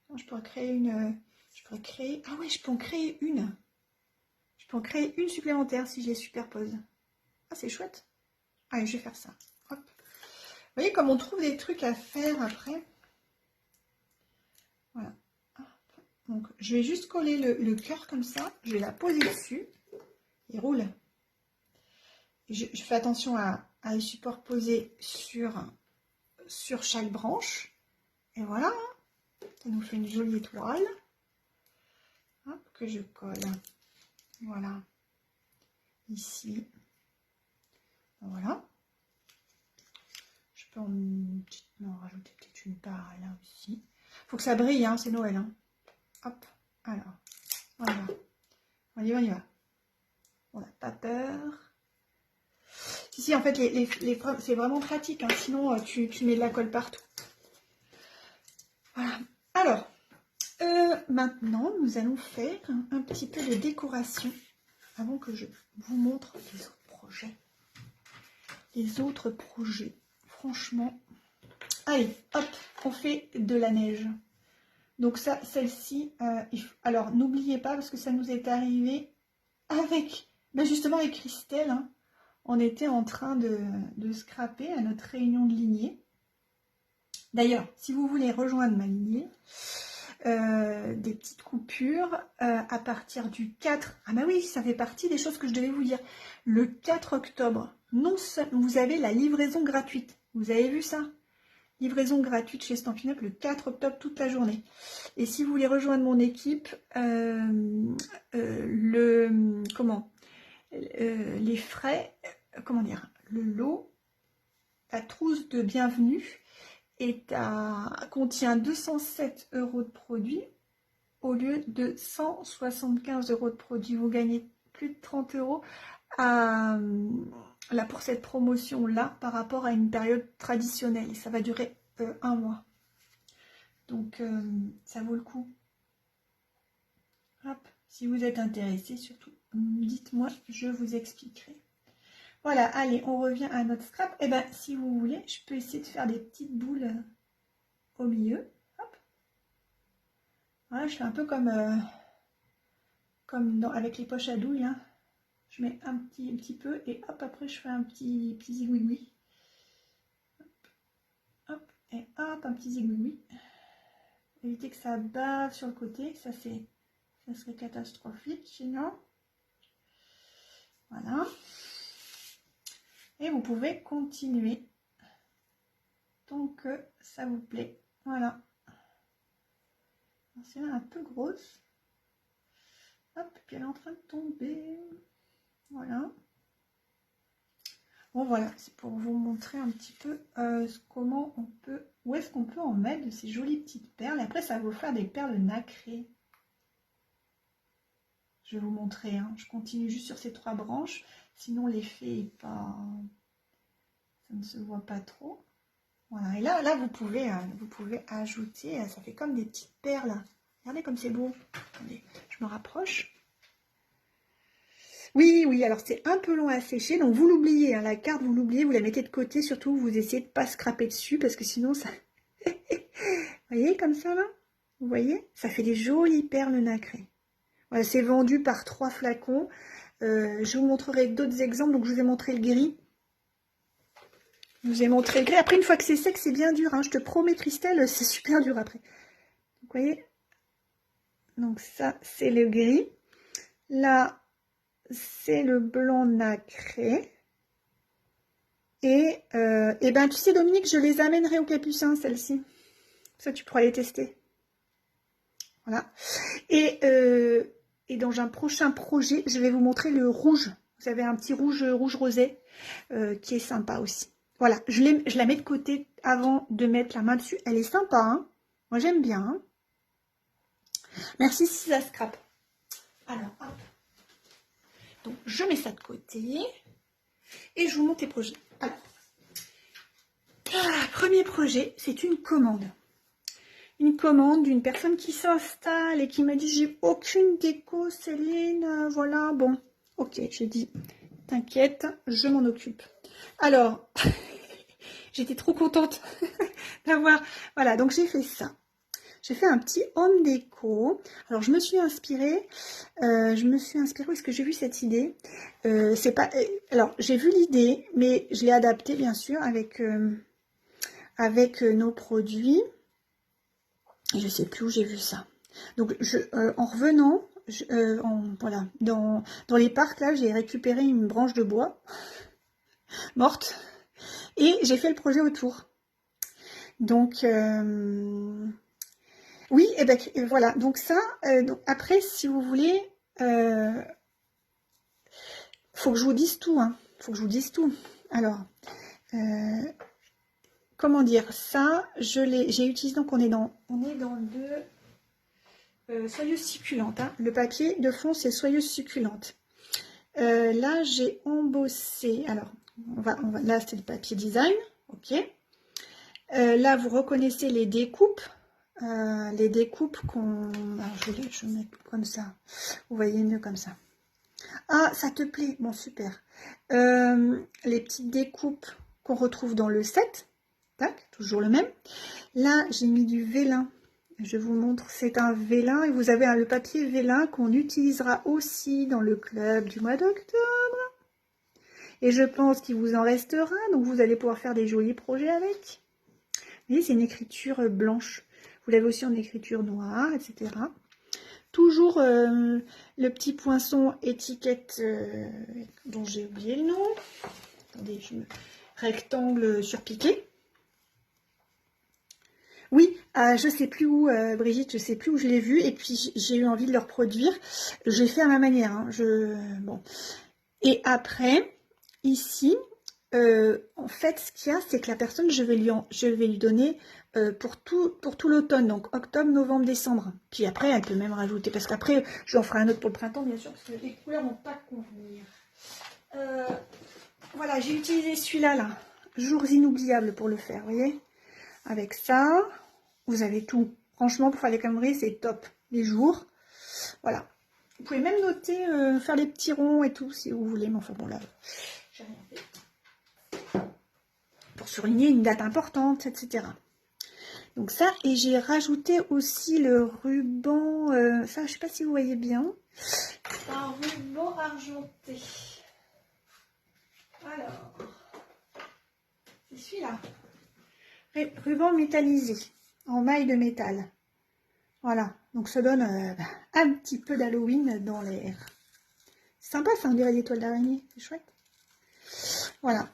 Non, je pourrais créer une... Je pourrais créer... Ah ouais, je peux en créer une. Je peux en créer une supplémentaire si je les superpose. Ah, c'est chouette. Allez, je vais faire ça. Hop. Vous voyez comme on trouve des trucs à faire après. Voilà. Donc, je vais juste coller le cœur comme ça. Je vais la poser dessus. Il roule. Je fais attention à les superposer sur chaque branche. Et voilà. Ça nous fait une jolie étoile. Hop, que je colle. Voilà. Ici. Voilà. Je peux en rajouter peut-être une part là aussi. Faut que ça brille, hein, c'est Noël. Hein. Hop. Alors, on y va. On y va. On n'a pas peur. Si, en fait, c'est vraiment pratique. Hein. Sinon, tu mets de la colle partout. Voilà. Alors, maintenant, nous allons faire un petit peu de décoration avant que je vous montre les autres projets. Les autres projets, franchement. Allez, hop, on fait de la neige. Donc ça, celle-ci, alors n'oubliez pas, parce que ça nous est arrivé avec, justement avec Christelle, hein, on était en train de scraper à notre réunion de lignée. D'ailleurs, si vous voulez rejoindre ma lignée, des petites coupures à partir du 4. Ah bah oui, ça fait partie des choses que je devais vous dire. Le 4 octobre, non seulement vous avez la livraison gratuite. Vous avez vu ça? Livraison gratuite chez Stampin' Up le 4 octobre toute la journée. Et si vous voulez rejoindre mon équipe, les frais, comment dire, le lot, la trousse de bienvenue contient 207 € de produits au lieu de 175 € de produits. Vous gagnez plus de 30 € là pour cette promotion là par rapport à une période traditionnelle. Ça va durer un mois. Donc ça vaut le coup. Hop, si vous êtes intéressé, surtout dites-moi, je vous expliquerai. Voilà, allez, on revient à notre scrap. Et bien, si vous voulez, je peux essayer de faire des petites boules au milieu. Hop. Voilà, je fais un peu comme avec les poches à douille. Hein. Je mets un petit peu et hop, après je fais un petit zigouigoui. Hop, et hop, un petit zigouigoui. Évitez que ça bave sur le côté, ça serait catastrophique sinon. Voilà. Et vous pouvez continuer tant que ça vous plaît. Voilà. C'est un peu grosse. Hop, puis elle est en train de tomber. Voilà. Bon voilà, c'est pour vous montrer un petit peu comment on peut, où est-ce qu'on peut en mettre de ces jolies petites perles. Et après, ça va vous faire des perles nacrées. Je vais vous montrer. Hein. Je continue juste sur ces 3 branches. Sinon, l'effet est pas, ça ne se voit pas trop. Voilà. Et là, vous pouvez ajouter. Ça fait comme des petites perles. Regardez comme c'est beau. Attendez, je me rapproche. Oui, alors c'est un peu long à sécher, donc vous l'oubliez, hein, la carte, vous l'oubliez, vous la mettez de côté, surtout vous essayez de ne pas scraper dessus, parce que sinon ça... Vous voyez, comme ça, là? Vous voyez? Ça fait des jolies perles nacrées. Voilà, c'est vendu par 3 flacons. Je vous montrerai d'autres exemples, donc je vous ai montré le gris. Je vous ai montré le gris. Après, une fois que c'est sec, c'est bien dur, hein, je te promets, Christelle, c'est super dur après. Vous voyez? Donc ça, c'est le gris. Là... c'est le blanc nacré. Et ben tu sais Dominique, je les amènerai au Capucin, celles-ci. Ça tu pourras les tester. Voilà. Et dans un prochain projet, je vais vous montrer le rouge. Vous avez un petit rouge rosé qui est sympa aussi. Voilà, je la mets de côté avant de mettre la main dessus. Elle est sympa, hein. Moi j'aime bien. Hein. Merci si ça scrape. Alors, hop. Donc, je mets ça de côté et je vous montre les projets. Alors, premier projet, c'est une commande. Une commande d'une personne qui s'installe et qui m'a dit j'ai aucune déco, Céline, voilà, bon, ok, j'ai dit t'inquiète, je m'en occupe. Alors, j'étais trop contente d'avoir, voilà, donc j'ai fait ça. J'ai fait un petit home déco. Alors je me suis inspirée, où est-ce que j'ai vu cette idée? C'est pas, alors j'ai vu l'idée, mais je l'ai adaptée bien sûr avec nos produits. Et je sais plus où j'ai vu ça. Donc en revenant, voilà, dans les parcs là, j'ai récupéré une branche de bois morte et j'ai fait le projet autour. Donc oui, et ben voilà. Donc ça, donc après, si vous voulez, faut que je vous dise tout, hein. Faut que je vous dise tout. Alors, comment dire ça? J'ai utilisé, donc on est dans le soyeuse succulente, hein. Le papier de fond, c'est soyeuse succulente. Là, j'ai embossé. Alors, là, c'est le papier design. Ok. Là, vous reconnaissez les découpes. Qu'on... Alors, je vais mettre comme ça. Vous voyez mieux comme ça. Ah, ça te plaît? Bon, super. Les petites découpes qu'on retrouve dans le set. Tac, toujours le même. Là, j'ai mis du vélin. Je vous montre, c'est un vélin et vous avez le papier vélin qu'on utilisera aussi dans le club du mois d'octobre. Et je pense qu'il vous en restera, donc vous allez pouvoir faire des jolis projets avec. Vous voyez, c'est une écriture blanche. Vous l'avez aussi en écriture noire, etc. Toujours le petit poinçon étiquette dont j'ai oublié le nom. Attendez, rectangle surpiqué. Oui, je sais plus où, Brigitte, je sais plus où je l'ai vu, et puis j'ai eu envie de le reproduire. J'ai fait à ma manière, hein. Bon. Et après, ici, en fait, ce qu'il y a, c'est que la personne, je vais lui donner pour tout l'automne, donc octobre, novembre, décembre. Puis après, elle peut même rajouter, parce qu'après, je en ferai un autre pour le printemps, bien sûr, parce que les couleurs vont pas convenir. Voilà, j'ai utilisé celui-là, là. Jours inoubliables pour le faire, vous voyez? Avec ça, vous avez tout. Franchement, pour faire les conneries, c'est top. Les jours, voilà. Vous pouvez même noter, faire les petits ronds et tout, si vous voulez. Mais enfin, bon, là, j'ai rien fait. Pour surligner une date importante, etc. Donc ça, et j'ai rajouté aussi le ruban, ça, je sais pas si vous voyez bien. Un ruban argenté. Alors, c'est celui-là. Ruban métallisé, en maille de métal. Voilà, donc ça donne un petit peu d'Halloween dans l'air. C'est sympa, ça, on dirait des toiles d'araignée, c'est chouette. Voilà,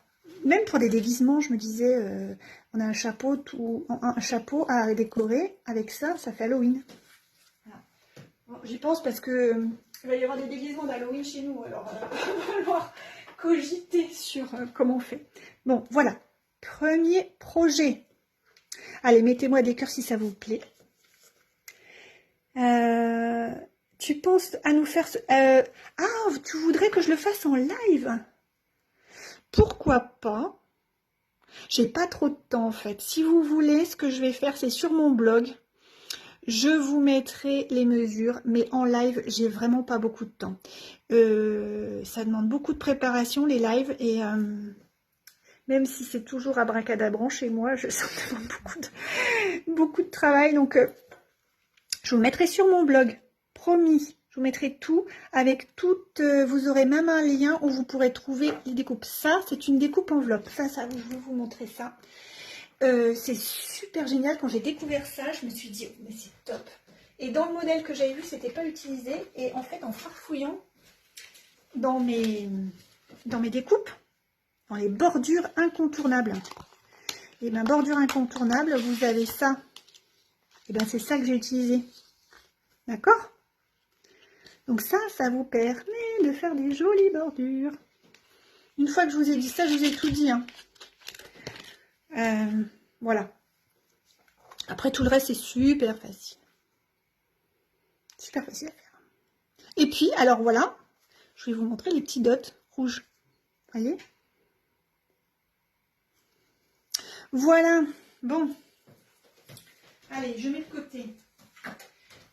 même pour des déguisements, je me disais, on a un chapeau à décorer, avec ça, ça fait Halloween. Voilà. Bon, j'y pense parce que il va y avoir des déguisements d'Halloween chez nous, alors il va falloir cogiter sur comment on fait. Bon, voilà, premier projet. Allez, mettez-moi des cœurs si ça vous plaît. Tu penses à nous faire... tu voudrais que je le fasse en live? Pourquoi pas? J'ai pas trop de temps en fait. Si vous voulez, ce que je vais faire, c'est sur mon blog. Je vous mettrai les mesures, mais en live, j'ai vraiment pas beaucoup de temps. Ça demande beaucoup de préparation, les lives, et même si c'est toujours abracadabrant chez moi, ça me demande beaucoup de travail, donc je vous mettrai sur mon blog. Promis, je vous mettrai tout avec toutes. Vous aurez même un lien où vous pourrez trouver les découpes. Ça, c'est une découpe enveloppe. Ça, je vais vous montrer ça. C'est super génial. Quand j'ai découvert ça, je me suis dit, oh, mais c'est top. Et dans le modèle que j'avais vu, c'était pas utilisé. Et en fait, en farfouillant dans mes découpes, dans les bordures incontournables. Et ma bordure incontournable, vous avez ça. Et bien, c'est ça que j'ai utilisé. D'accord? Donc ça vous permet de faire des jolies bordures. Une fois que je vous ai dit ça, je vous ai tout dit, hein. Voilà. Après, tout le reste, c'est super facile. Super facile à faire. Et puis, alors voilà, je vais vous montrer les petits dots rouges. Voyez? Voilà. Bon, allez, je mets de côté.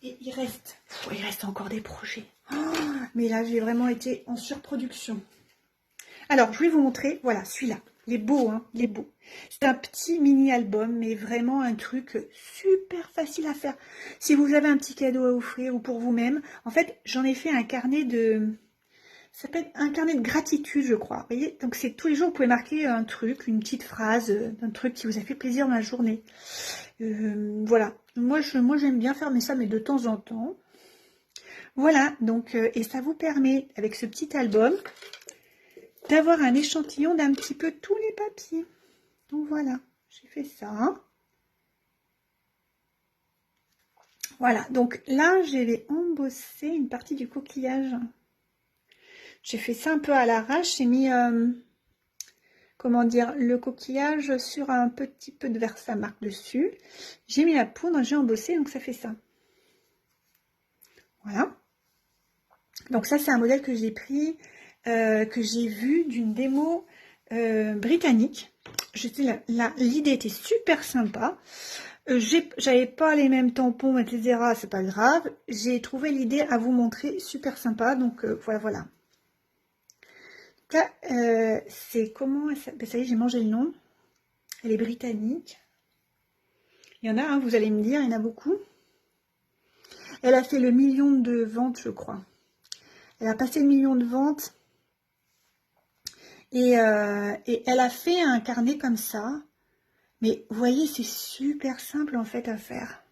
Et il reste encore des projets. Oh, mais là, j'ai vraiment été en surproduction. Alors, je vais vous montrer, voilà, celui-là. Il est beau, hein, il est beau. C'est un petit mini-album, mais vraiment un truc super facile à faire. Si vous avez un petit cadeau à offrir ou pour vous-même, en fait, j'en ai fait un carnet de... Ça s'appelle un carnet de gratitude, je crois. Vous voyez, donc c'est tous les jours, vous pouvez marquer un truc, une petite phrase, un truc qui vous a fait plaisir dans la journée. Voilà. Moi, j'aime bien faire ça, mais de temps en temps. Voilà, donc, et ça vous permet, avec ce petit album, d'avoir un échantillon d'un petit peu tous les papiers. Donc voilà, j'ai fait ça. Voilà, donc là, j'ai embossé une partie du coquillage. J'ai fait ça un peu à l'arrache. J'ai mis, comment dire, le coquillage sur un petit peu de Versamark dessus. J'ai mis la poudre, j'ai embossé, donc ça fait ça. Voilà. Donc ça, c'est un modèle que j'ai pris, que j'ai vu d'une démo britannique. L'idée était super sympa. J'avais pas les mêmes tampons, etc. C'est pas grave. J'ai trouvé l'idée à vous montrer super sympa. Donc voilà. Là, c'est comment ben, ça y est, j'ai mangé le nom. Elle est britannique. Il y en a, hein, vous allez me dire, il y en a beaucoup. Elle a fait le 1 million de ventes, je crois. Elle a passé le 1 million de ventes. Et elle a fait un carnet comme ça. Mais vous voyez, c'est super simple en fait à faire.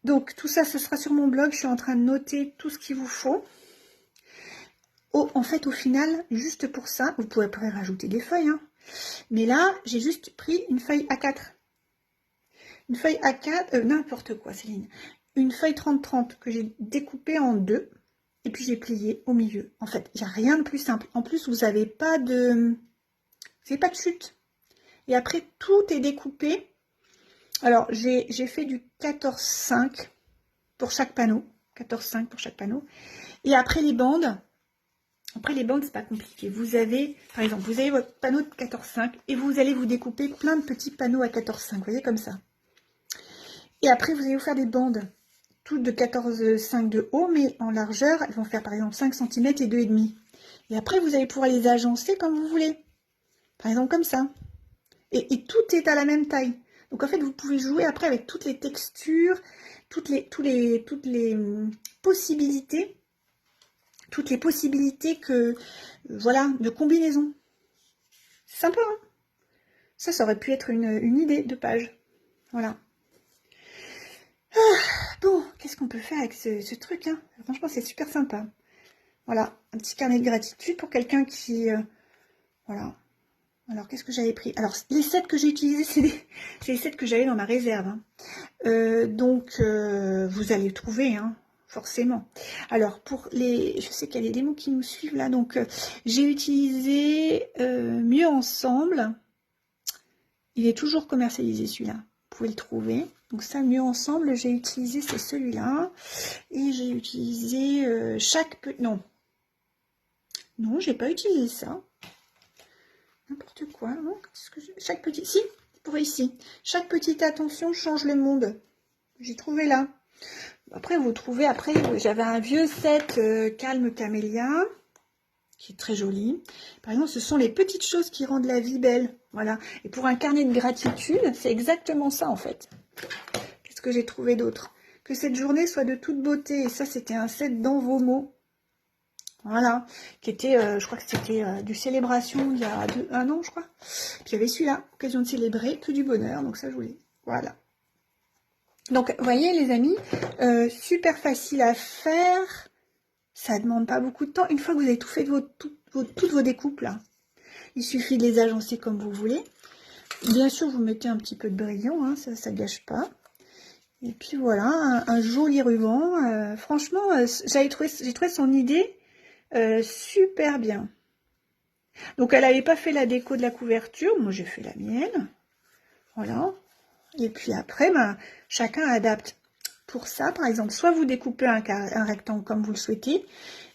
Donc tout ça, ce sera sur mon blog. Je suis en train de noter tout ce qu'il vous faut. En fait, au final, juste pour ça, vous pouvez après rajouter des feuilles. Hein. Mais là, j'ai juste pris une feuille A4. Une feuille A4, n'importe quoi Céline. Une feuille 30-30 que j'ai découpée en deux. Et puis j'ai plié au milieu. En fait, il n'y a rien de plus simple. En plus, vous n'avez pas de chute. Et après, tout est découpé. Alors, j'ai fait du 14,5 pour chaque panneau. 14,5 pour chaque panneau. Et après les bandes, c'est pas compliqué. Vous avez, par exemple, vous avez votre panneau de 14,5 et vous allez vous découper plein de petits panneaux à 14,5. Vous voyez, comme ça. Et après, vous allez vous faire des bandes toutes de 14,5 de haut, mais en largeur, elles vont faire par exemple 5 cm et 2,5. Et après, vous allez pouvoir les agencer comme vous voulez. Par exemple, comme ça. Et tout est à la même taille. Donc en fait, vous pouvez jouer après avec toutes les textures, toutes les possibilités, que, voilà, de combinaison. C'est sympa, hein? Ça aurait pu être une idée de page. Voilà. Bon, qu'est-ce qu'on peut faire avec ce truc, hein? Franchement, c'est super sympa. Voilà, un petit carnet de gratitude pour quelqu'un qui... voilà. Alors, qu'est-ce que j'avais pris? Alors, les sets que j'ai utilisés, c'est les sets que j'avais dans ma réserve. Hein. Donc, vous allez trouver, hein, forcément. Alors, pour les... Je sais qu'il y a des démos qui nous suivent là. Donc, j'ai utilisé Mieux Ensemble. Il est toujours commercialisé, celui-là. Vous pouvez le trouver. Donc, ça, Mieux Ensemble, j'ai utilisé, c'est celui-là. Et j'ai utilisé Non, j'ai pas utilisé ça. N'importe quoi, non? Chaque petit... Si, pour ici. Chaque petite attention change le monde. J'ai trouvé là. Après, vous trouvez... Après, j'avais un vieux set Calme Camélia, qui est très joli. Par exemple, ce sont les petites choses qui rendent la vie belle. Voilà. Et pour un carnet de gratitude, c'est exactement ça, en fait. Qu'est-ce que j'ai trouvé d'autre? Que cette journée soit de toute beauté. Et ça, c'était un set dans vos mots. Voilà, qui était, je crois que c'était du célébration il y a 1 an, je crois. Puis il y avait celui-là, occasion de célébrer, que du bonheur, donc ça je voulais. Voilà. Donc, vous voyez les amis, super facile à faire. Ça demande pas beaucoup de temps. Une fois que vous avez tout fait toutes vos découpes là, il suffit de les agencer comme vous voulez. Bien sûr, vous mettez un petit peu de brillant, hein, ça gâche pas. Et puis voilà, un joli ruban. Franchement, j'ai trouvé son idée super bien. Donc elle n'avait pas fait la déco de la couverture, moi j'ai fait la mienne. Voilà. Et puis après, chacun adapte. Pour ça, par exemple, soit vous découpez un rectangle comme vous le souhaitez,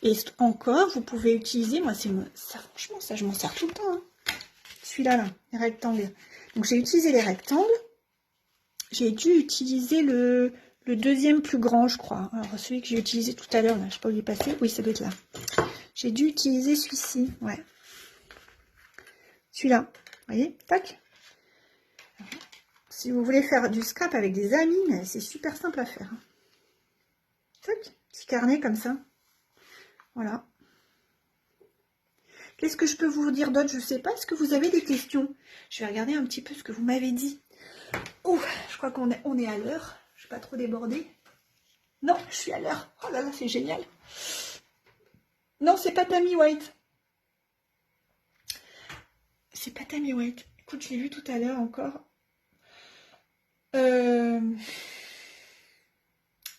et encore, vous pouvez utiliser, moi ça, franchement, ça je m'en sers tout le temps. Hein. Celui-là, les rectangles. Donc j'ai utilisé les rectangles. J'ai dû utiliser le deuxième plus grand, je crois. Alors celui que j'ai utilisé tout à l'heure, là, je sais pas où il est passé. Oui, ça doit être là. J'ai dû utiliser celui-ci, ouais. Celui-là, vous voyez, tac. Si vous voulez faire du scrap avec des amis, mais c'est super simple à faire. Tac, petit carnet comme ça. Voilà. Qu'est-ce que je peux vous dire d'autre? Je ne sais pas. Est-ce que vous avez des questions? Je vais regarder un petit peu ce que vous m'avez dit. Oh, je crois qu'on est à l'heure. Je ne suis pas trop débordée. Non, je suis à l'heure. Oh là là, c'est génial. Non, c'est pas Tammy White. C'est pas Tammy White. Écoute, je l'ai vu tout à l'heure encore. Je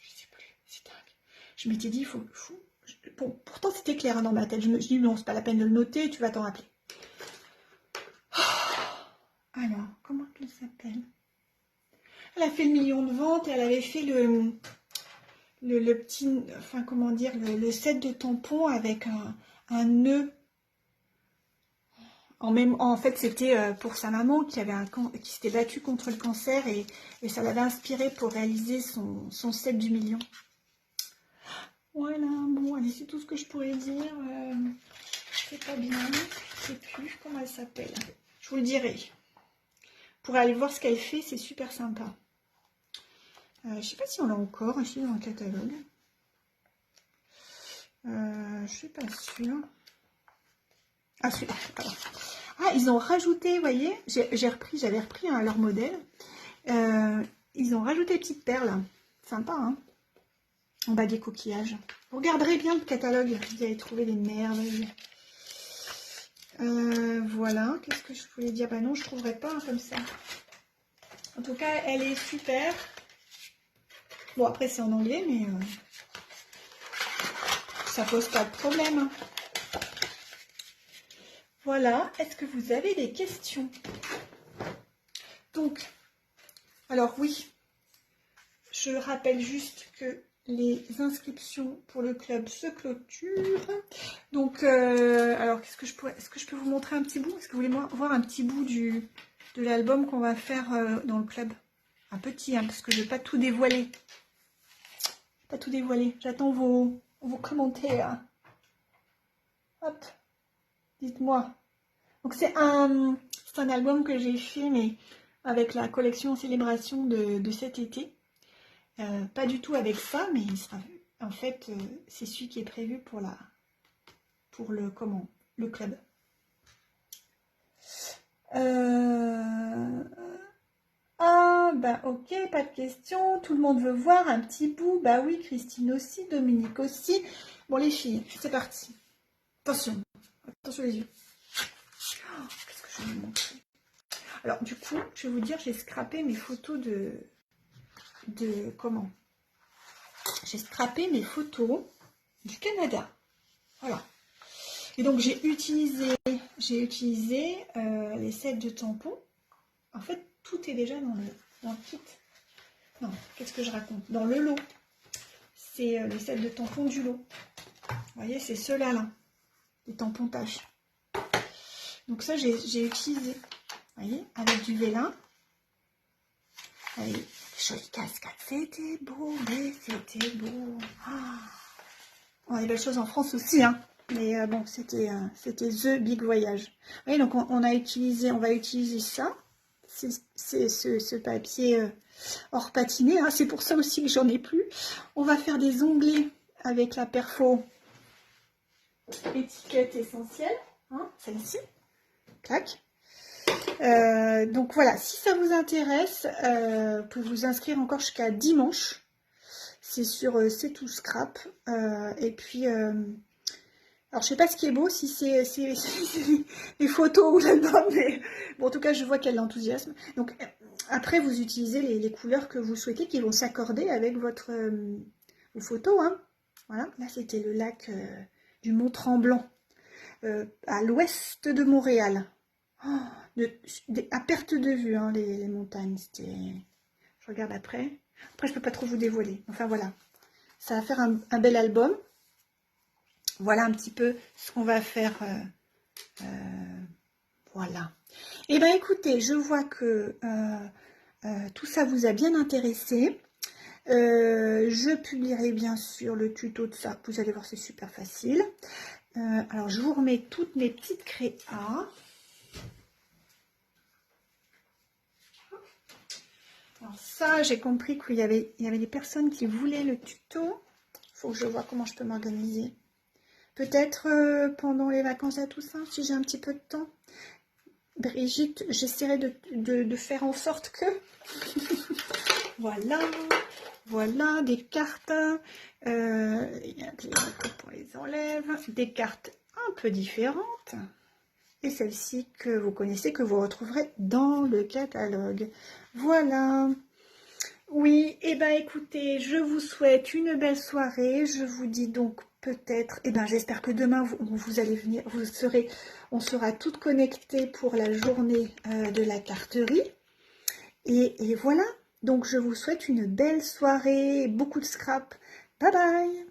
sais plus. C'est dingue. Je m'étais dit, il faut... Bon, pourtant, c'était clair hein, dans ma tête. Je me suis dit, non, c'est pas la peine de le noter. Tu vas t'en rappeler. Alors, comment elle s'appelle? Elle a fait le million de ventes et elle avait fait le petit, enfin comment dire, le set de tampons avec un nœud. En fait, c'était pour sa maman qui s'était battue contre le cancer et ça l'avait inspiré pour réaliser son set du million. Voilà, bon, allez, c'est tout ce que je pourrais dire. C'est pas bien, je sais plus comment elle s'appelle. Je vous le dirai. Pour aller voir ce qu'elle fait, c'est super sympa. Je sais pas si on l'a encore ici dans le catalogue. Je suis pas sûre. Ah, celui-là. Ah, ils ont rajouté, vous voyez, j'avais repris hein, leur modèle. Ils ont rajouté des petites perles. Sympa, hein, en bas des coquillages. Vous regarderez bien le catalogue, vous allez trouver des merveilles. Voilà, qu'est-ce que je voulais dire? Bah non, je ne trouverai pas hein, comme ça. En tout cas, elle est super. Bon, après, c'est en anglais, mais ça pose pas de problème. Hein. Voilà, est-ce que vous avez des questions? Donc, alors oui, je rappelle juste que les inscriptions pour le club se clôturent. Donc, alors, est-ce que je peux vous montrer un petit bout? Est-ce que vous voulez voir un petit bout de l'album qu'on va faire dans le club? Un petit, hein, parce que je ne vais pas tout dévoiler. Pas tout dévoiler. J'attends vos commentaires. Hop, dites-moi. Donc, c'est un album que j'ai fait, mais avec la collection Célébration de cet été. Pas du tout avec ça, mais il sera, en fait, c'est celui qui est prévu pour le club. Ah, bah ok, pas de questions. Tout le monde veut voir un petit bout. Bah oui, Christine aussi, Dominique aussi. Bon, les filles, c'est parti. Attention, attention les yeux. Oh, qu'est-ce que je vais vous montrer? Alors, du coup, je vais vous dire, j'ai scrappé mes photos comment? J'ai scrappé mes photos du Canada. Voilà. Et donc, j'ai utilisé les sets de tampons. En fait, tout est déjà dans le kit. Non, qu'est-ce que je raconte? Dans le lot. C'est les sets de tampons du lot. Vous voyez, c'est ceux-là, là. Les tampons taches. Donc ça, j'ai utilisé. Vous voyez, avec du vélin. Allez, jolie cascade. C'était beau, mais c'était beau. Ah. On a des belles choses en France aussi, hein. Mais bon, c'était The Big Voyage. Vous voyez, donc on va utiliser ça. C'est ce papier hors patiné. Hein. C'est pour ça aussi que j'en ai plus. On va faire des onglets avec la perfo étiquette essentielle. Hein, celle-ci. Clac. Donc voilà, si ça vous intéresse, vous pouvez vous inscrire encore jusqu'à dimanche. C'est sur C'est tout scrap. Et puis... alors, je sais pas ce qui est beau, si c'est les photos ou l'album, mais bon, en tout cas, je vois qu'il y a de l'enthousiasme. Donc, après, vous utilisez les couleurs que vous souhaitez qui vont s'accorder avec vos photos. Hein. Voilà, là, c'était le lac du Mont-Tremblant, à l'ouest de Montréal. Oh, à perte de vue, hein, les montagnes. Je regarde après. Après, je peux pas trop vous dévoiler. Enfin, voilà. Ça va faire un bel album. Voilà un petit peu ce qu'on va faire. Voilà. Eh bien, écoutez, je vois que tout ça vous a bien intéressé. Je publierai bien sûr le tuto de ça. Vous allez voir, c'est super facile. Alors, je vous remets toutes mes petites créas. Alors ça, j'ai compris qu'il y avait des personnes qui voulaient le tuto. Il faut que je vois comment je peux m'organiser. Peut-être pendant les vacances à Toussaint, si j'ai un petit peu de temps. Brigitte, j'essaierai de faire en sorte que... Voilà, voilà, des cartes. Il y a des pour les enlève. Des cartes un peu différentes. Et celle-ci que vous connaissez, que vous retrouverez dans le catalogue. Voilà. Oui, et ben écoutez, je vous souhaite une belle soirée. Je vous dis donc peut-être, j'espère que demain vous allez venir, on sera toutes connectées pour la journée de la carterie. Et voilà, donc je vous souhaite une belle soirée, beaucoup de scrap. Bye bye!